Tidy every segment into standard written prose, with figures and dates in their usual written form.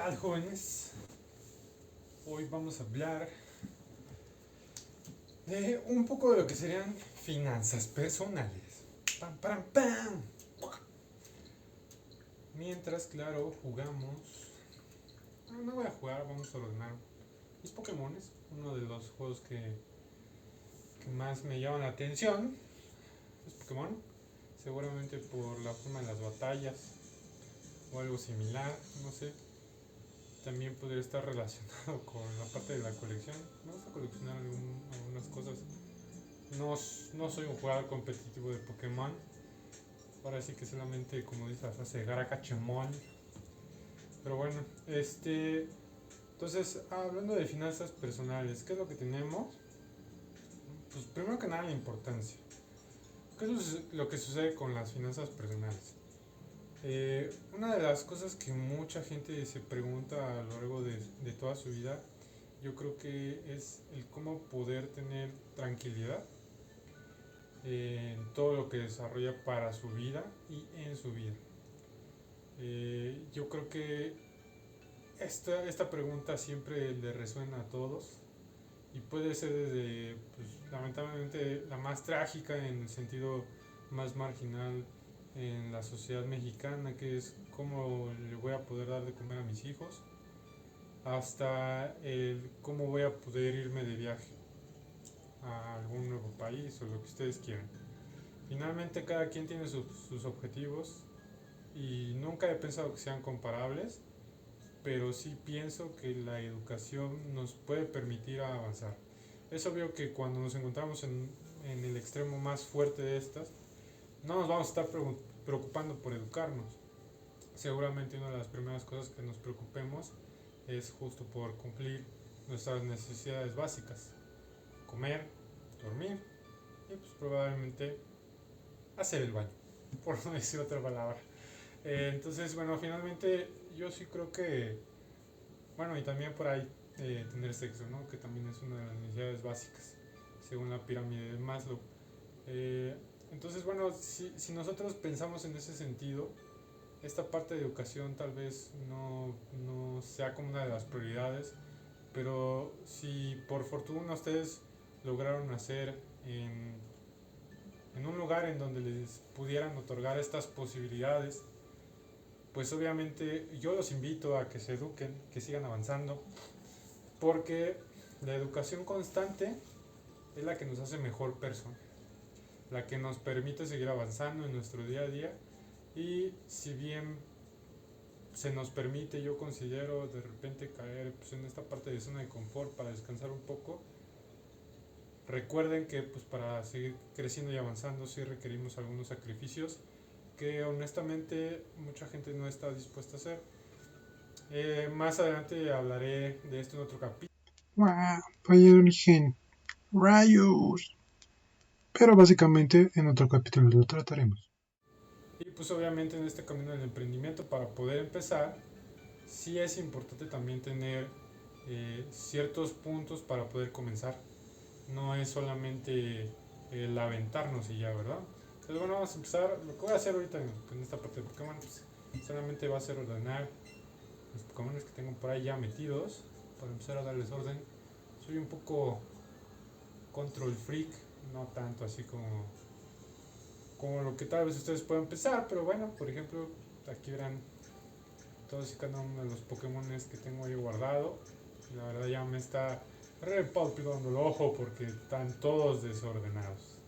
tal, jóvenes? Hoy vamos a hablar de un poco de lo que serían finanzas personales. Pam, pam, pam. Mientras, claro, jugamos. No voy a jugar, vamos a ordenar mis Pokémones. Uno de los juegos que más me llaman la atención es Pokémon. Seguramente por la forma de las batallas o algo similar, no sé. También podría estar relacionado con la parte de la colección. Me gusta coleccionar algunas cosas. No soy un jugador competitivo de Pokémon. Ahora sí que solamente, como dice la frase, Garakachemon. Pero bueno, entonces, hablando de finanzas personales, ¿qué es lo que tenemos? Pues primero que nada la importancia. ¿Qué es lo que sucede con las finanzas personales? Una de las cosas que mucha gente se pregunta a lo largo de toda su vida, yo creo que es el cómo poder tener tranquilidad en todo lo que desarrolla para su vida y en su vida. Yo creo que esta pregunta siempre le resuena a todos y puede ser desde, pues, lamentablemente, la más trágica en el sentido más marginal en la sociedad mexicana, que es cómo le voy a poder dar de comer a mis hijos, hasta el cómo voy a poder irme de viaje a algún nuevo país o lo que ustedes quieran. Finalmente cada quien tiene sus objetivos y nunca he pensado que sean comparables, pero sí pienso que la educación nos puede permitir avanzar. Es obvio que cuando nos encontramos en el extremo más fuerte de estas, no nos vamos a estar preocupando por educarnos. Seguramente una de las primeras cosas que nos preocupemos es justo por cumplir nuestras necesidades básicas. Comer, dormir y pues probablemente hacer el baño, por no decir otra palabra. Entonces, bueno, finalmente yo sí creo que, bueno, y también por ahí tener sexo, ¿no? Que también es una de las necesidades básicas, según la pirámide de Maslow. Eh, entonces, bueno, si nosotros pensamos en ese sentido, esta parte de educación tal vez no sea como una de las prioridades, pero si por fortuna ustedes lograron nacer en un lugar en donde les pudieran otorgar estas posibilidades, pues obviamente yo los invito a que se eduquen, que sigan avanzando, porque la educación constante es la que nos hace mejor persona, la que nos permite seguir avanzando en nuestro día a día. Y si bien se nos permite, yo considero, de repente caer, pues, en esta parte de zona de confort para descansar un poco, recuerden que, pues, para seguir creciendo y avanzando sí requerimos algunos sacrificios que honestamente mucha gente no está dispuesta a hacer. Más adelante hablaré de esto en otro capítulo. ¡Guau! Falla de origen. ¡Rayos! Pero básicamente en otro capítulo lo trataremos. Y pues obviamente en este camino del emprendimiento, para poder empezar, sí es importante también tener ciertos puntos para poder comenzar. No es solamente el aventarnos y ya, ¿verdad? Entonces, bueno, vamos a empezar. Lo que voy a hacer ahorita en esta parte de Pokémon, pues, solamente va a ser ordenar los Pokémon que tengo por ahí ya metidos, para empezar a darles orden. Soy un poco control freak, no tanto así como lo que tal vez ustedes puedan pensar, pero bueno, por ejemplo, aquí verán todos y cada uno de los Pokémon que tengo ahí guardado. La verdad ya me está repalpitando el ojo porque están todos desordenados.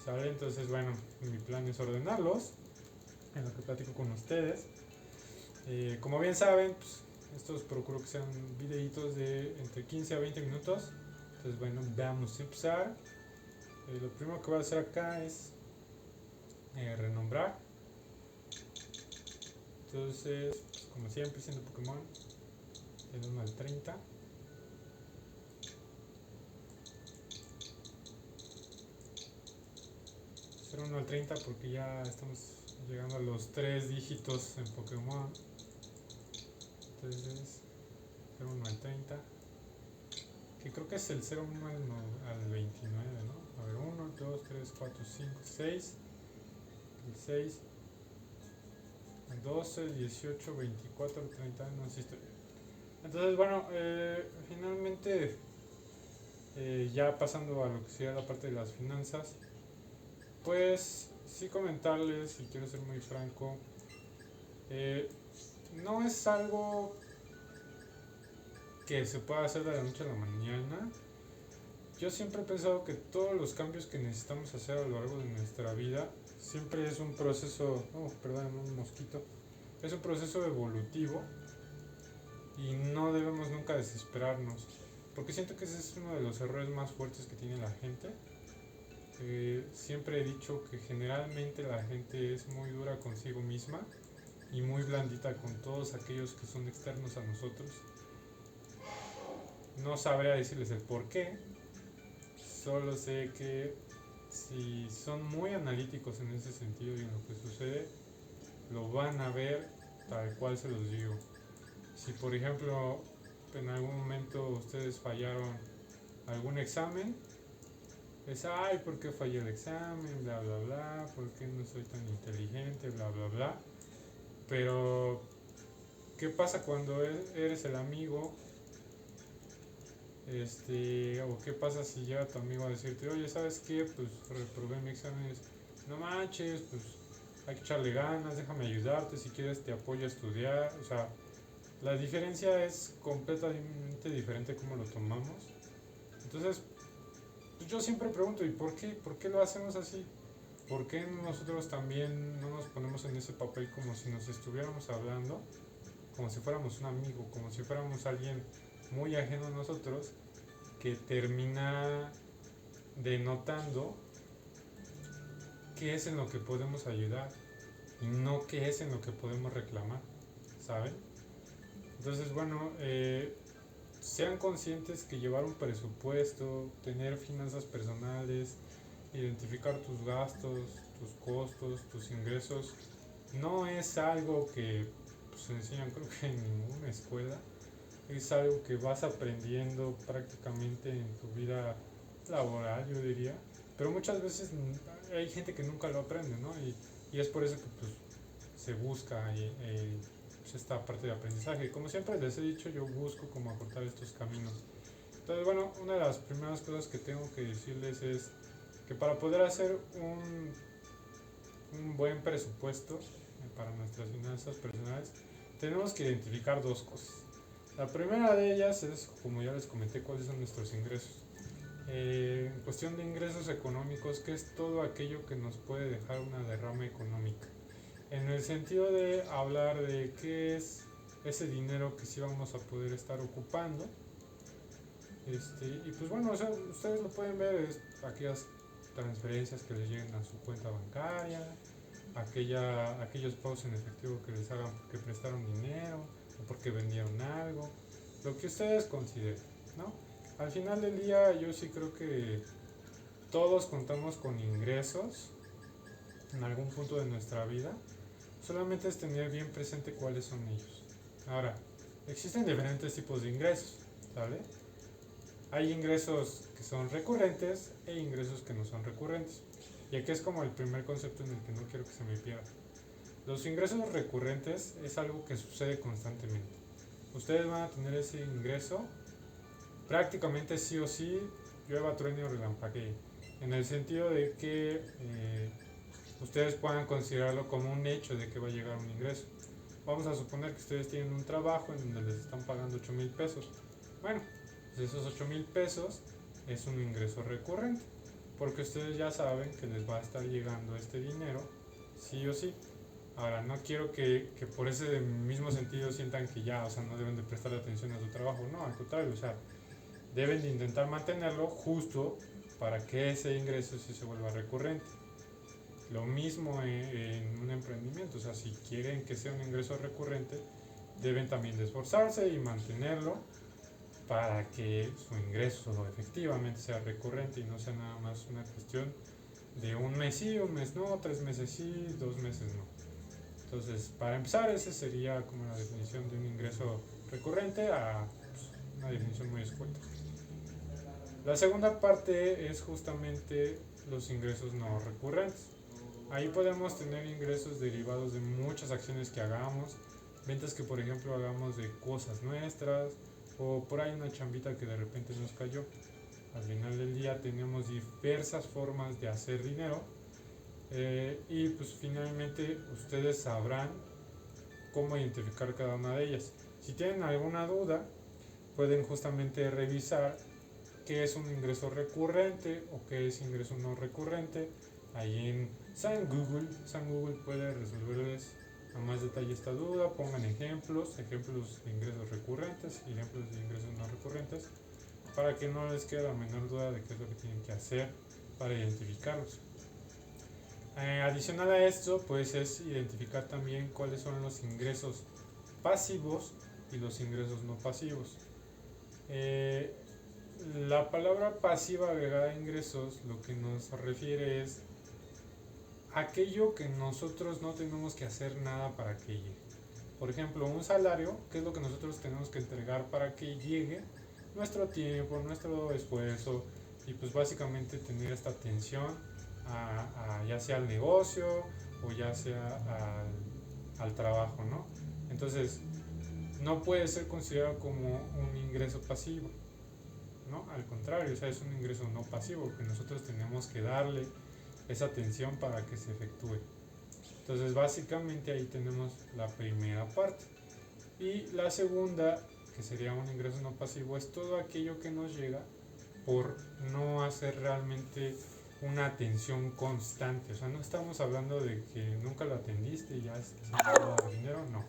¿Sale? Entonces, bueno, mi plan es ordenarlos en lo que platico con ustedes. Como bien saben, pues, estos procuro que sean videitos de entre 15 a 20 minutos. Entonces, bueno, vamos a empezar. Lo primero que voy a hacer acá es renombrar. Entonces, pues, como siempre, siendo Pokémon, del 1 al 30. Ser 1 al 30 porque ya estamos llegando a los 3 dígitos en Pokémon. Entonces, 01 al 30. Que creo que es el 01 al 29, ¿no? A ver, 1, 2, 3, 4, 5, 6. El 6, el 12, 18, 24, 30. No, sí estoy. Entonces, bueno, finalmente, ya pasando a lo que sería la parte de las finanzas, pues sí comentarles, y quiero ser muy franco, eh, no es algo que se pueda hacer de la noche a la mañana. Yo siempre he pensado que todos los cambios que necesitamos hacer a lo largo de nuestra vida siempre es un proceso, oh, perdón, un mosquito, es un proceso evolutivo y no debemos nunca desesperarnos, porque siento que ese es uno de los errores más fuertes que tiene la gente. Siempre he dicho que generalmente la gente es muy dura consigo misma y muy blandita con todos aquellos que son externos a nosotros. No sabría decirles el por qué, solo sé que si son muy analíticos en ese sentido y en lo que sucede, lo van a ver tal cual se los digo. Si por ejemplo en algún momento ustedes fallaron algún examen, es, ay, ¿por qué fallé el examen? Bla, bla, bla, ¿por qué no soy tan inteligente? Bla, bla, bla. Pero, ¿qué pasa cuando eres el amigo? O qué pasa si llega tu amigo a decirte, oye, ¿sabes qué? Pues reprobé mi examen. No manches, pues hay que echarle ganas, déjame ayudarte, si quieres te apoyo a estudiar. O sea, la diferencia es completamente diferente como lo tomamos. Entonces, pues yo siempre pregunto, ¿y por qué? ¿Por qué lo hacemos así? ¿Por qué nosotros también no nos ponemos en ese papel como si nos estuviéramos hablando? Como si fuéramos un amigo, como si fuéramos alguien muy ajeno a nosotros que termina denotando qué es en lo que podemos ayudar y no qué es en lo que podemos reclamar, ¿saben? Entonces, bueno, sean conscientes que llevar un presupuesto, tener finanzas personales, identificar tus gastos, tus costos, tus ingresos, no es algo que pues, se enseñan creo que en ninguna escuela. Es algo que vas aprendiendo prácticamente en tu vida laboral, yo diría. Pero muchas veces hay gente que nunca lo aprende, ¿no? Y es por eso que pues, se busca pues, esta parte de aprendizaje. Como siempre les he dicho, yo busco como acortar estos caminos. Entonces, bueno, una de las primeras cosas que tengo que decirles es que para poder hacer un buen presupuesto para nuestras finanzas personales, tenemos que identificar dos cosas. La primera de ellas es, como ya les comenté, cuáles son nuestros ingresos. En cuestión de ingresos económicos, ¿qué es todo aquello que nos puede dejar una derrama económica? En el sentido de hablar de qué es ese dinero que sí vamos a poder estar ocupando. Y pues bueno, o sea, ustedes lo pueden ver, es aquellas transferencias que les lleguen a su cuenta bancaria, aquellos pagos en efectivo que les hagan porque prestaron dinero o porque vendieron algo, lo que ustedes consideren, ¿no? Al final del día yo sí creo que todos contamos con ingresos en algún punto de nuestra vida, solamente es tener bien presente cuáles son ellos. Ahora, existen diferentes tipos de ingresos, ¿sale? Hay ingresos que son recurrentes e ingresos que no son recurrentes. Y aquí es como el primer concepto en el que no quiero que se me pierda. Los ingresos recurrentes es algo que sucede constantemente. Ustedes van a tener ese ingreso prácticamente sí o sí, llueva, truene o relampaguee. En el sentido de que ustedes puedan considerarlo como un hecho de que va a llegar un ingreso. Vamos a suponer que ustedes tienen un trabajo en donde les están pagando 8,000 pesos. Bueno, pues esos 8,000 pesos es un ingreso recurrente, porque ustedes ya saben que les va a estar llegando este dinero sí o sí. Ahora, no quiero que por ese mismo sentido sientan que ya, o sea, no deben de prestar atención a su trabajo. No, al contrario, o sea, deben de intentar mantenerlo justo para que ese ingreso sí se vuelva recurrente. Lo mismo en un emprendimiento, o sea, si quieren que sea un ingreso recurrente, deben también de esforzarse y mantenerlo para que su ingreso efectivamente sea recurrente y no sea nada más una cuestión de un mes sí, un mes no, 3 meses sí, 2 meses no. Entonces, para empezar, esa sería como la definición de un ingreso recurrente a pues, una definición muy escueta. La segunda parte es justamente los ingresos no recurrentes. Ahí podemos tener ingresos derivados de muchas acciones que hagamos, ventas que por ejemplo hagamos de cosas nuestras o por ahí una chambita que de repente nos cayó. Al final del día tenemos diversas formas de hacer dinero y pues finalmente ustedes sabrán cómo identificar cada una de ellas. Si tienen alguna duda, pueden justamente revisar qué es un ingreso recurrente o qué es ingreso no recurrente. Ahí en San Google puede resolverles a más detalle esta duda. Pongan ejemplos de ingresos recurrentes y ejemplos de ingresos no recurrentes para que no les quede la menor duda de qué es lo que tienen que hacer para identificarlos. Adicional a esto, pues es identificar también cuáles son los ingresos pasivos y los ingresos no pasivos. La palabra pasiva agregada a ingresos lo que nos refiere es aquello que nosotros no tenemos que hacer nada para que llegue. Por ejemplo, un salario, ¿qué es lo que nosotros tenemos que entregar para que llegue? Nuestro tiempo, nuestro esfuerzo y pues básicamente tener esta atención ya sea al negocio o ya sea al trabajo, ¿no? Entonces, no puede ser considerado como un ingreso pasivo, ¿no? Al contrario, o sea, es un ingreso no pasivo que nosotros tenemos que darle esa atención para que se efectúe. Entonces, básicamente ahí tenemos la primera parte. Y la segunda, que sería un ingreso no pasivo, es todo aquello que nos llega por no hacer realmente una atención constante. O sea, no estamos hablando de que nunca lo atendiste y ya se va a dar dinero, no.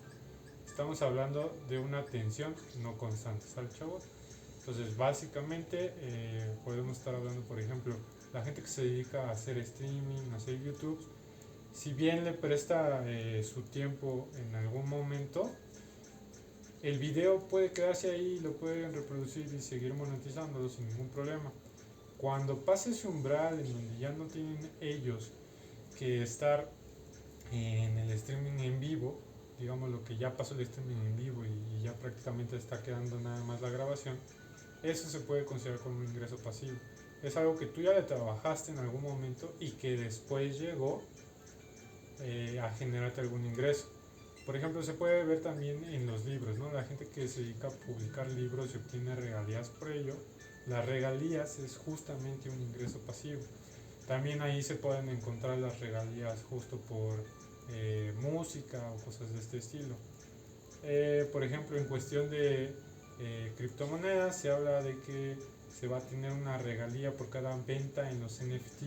Estamos hablando de una atención no constante, ¿sale, chavos? Entonces, básicamente podemos estar hablando, por ejemplo, la gente que se dedica a hacer streaming, a hacer YouTube, si bien le presta su tiempo en algún momento, el video puede quedarse ahí, lo pueden reproducir y seguir monetizándolo sin ningún problema. Cuando pase ese umbral en donde ya no tienen ellos que estar en el streaming en vivo, digamos lo que ya pasó el streaming en vivo y ya prácticamente está quedando nada más la grabación, eso se puede considerar como un ingreso pasivo. Es algo que tú ya le trabajaste en algún momento y que después llegó a generarte algún ingreso. Por ejemplo, se puede ver también en los libros, ¿no? La gente que se dedica a publicar libros y obtiene regalías por ello, las regalías es justamente un ingreso pasivo. También ahí se pueden encontrar las regalías justo por música o cosas de este estilo. Por ejemplo, en cuestión de criptomonedas se habla de que se va a tener una regalía por cada venta en los NFT,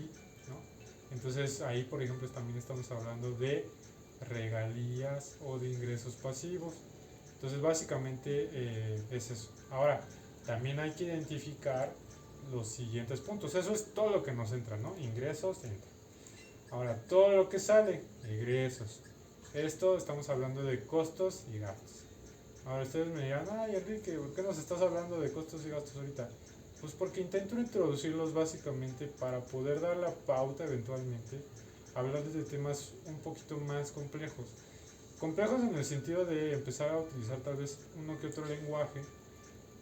¿no? Entonces ahí, por ejemplo, también estamos hablando de regalías o de ingresos pasivos. Entonces básicamente es eso. Ahora, también hay que identificar los siguientes puntos. Eso es todo lo que nos entra, ¿no? Ingresos, entra. Ahora, todo lo que sale, egresos. Esto estamos hablando de costos y gastos. Ahora ustedes me dirán, ay Enrique, ¿por qué nos estás hablando de costos y gastos ahorita? Pues porque intento introducirlos básicamente para poder dar la pauta eventualmente, hablar de temas un poquito más complejos. Complejos en el sentido de empezar a utilizar tal vez uno que otro lenguaje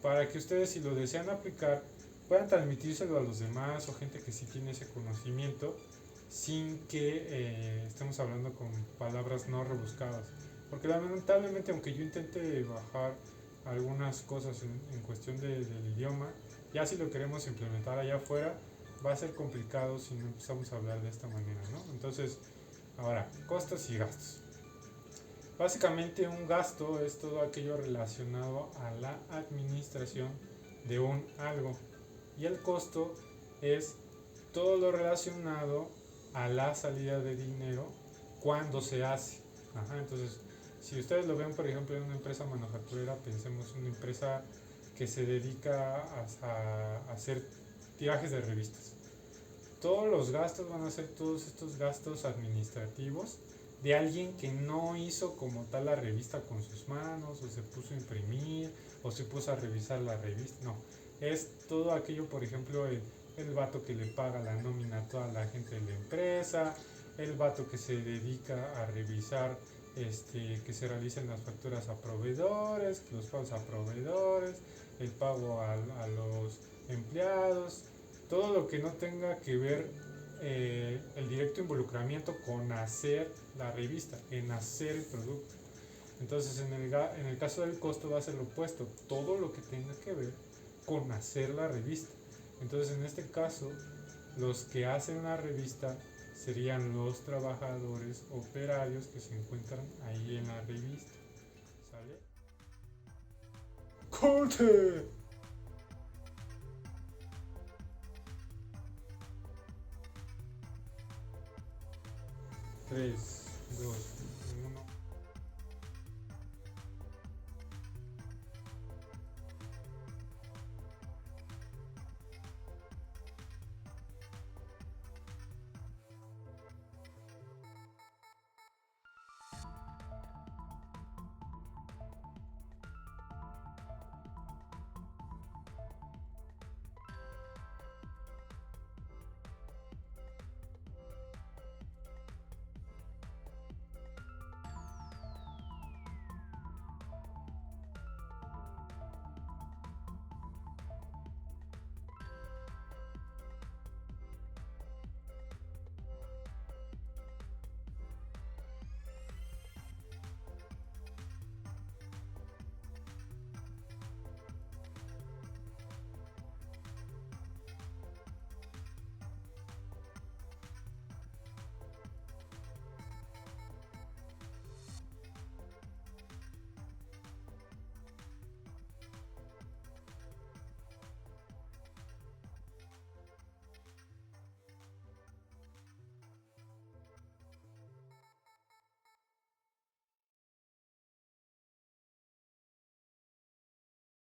para que ustedes, si lo desean aplicar, puedan transmitírselo a los demás o gente que sí tiene ese conocimiento sin que estemos hablando con palabras no rebuscadas. Porque lamentablemente, aunque yo intente bajar algunas cosas en cuestión del idioma, ya si lo queremos implementar allá afuera, va a ser complicado si no empezamos a hablar de esta manera, ¿no? Entonces, ahora, costos y gastos. Básicamente un gasto es todo aquello relacionado a la administración de un algo. Y el costo es todo lo relacionado a la salida de dinero cuando se hace. Entonces, si ustedes lo ven, por ejemplo, en una empresa manufacturera, pensemos en una empresa que se dedica a hacer tirajes de revistas. Todos los gastos van a ser todos estos gastos administrativos de alguien que no hizo como tal la revista con sus manos, o se puso a imprimir, o se puso a revisar la revista. No, es todo aquello, por ejemplo, el vato que le paga la nómina a toda la gente de la empresa, el vato que se dedica a revisar que se realicen las facturas a proveedores, los pagos a proveedores, el pago a los empleados, todo lo que no tenga que ver el directo involucramiento con hacer la revista, en hacer el producto. Entonces en el caso del costo va a ser lo opuesto, todo lo que tenga que ver con hacer la revista. Entonces en este caso los que hacen la revista serían los trabajadores operarios que se encuentran ahí en la revista. ¿Sale? ¡Corte! 3, 2,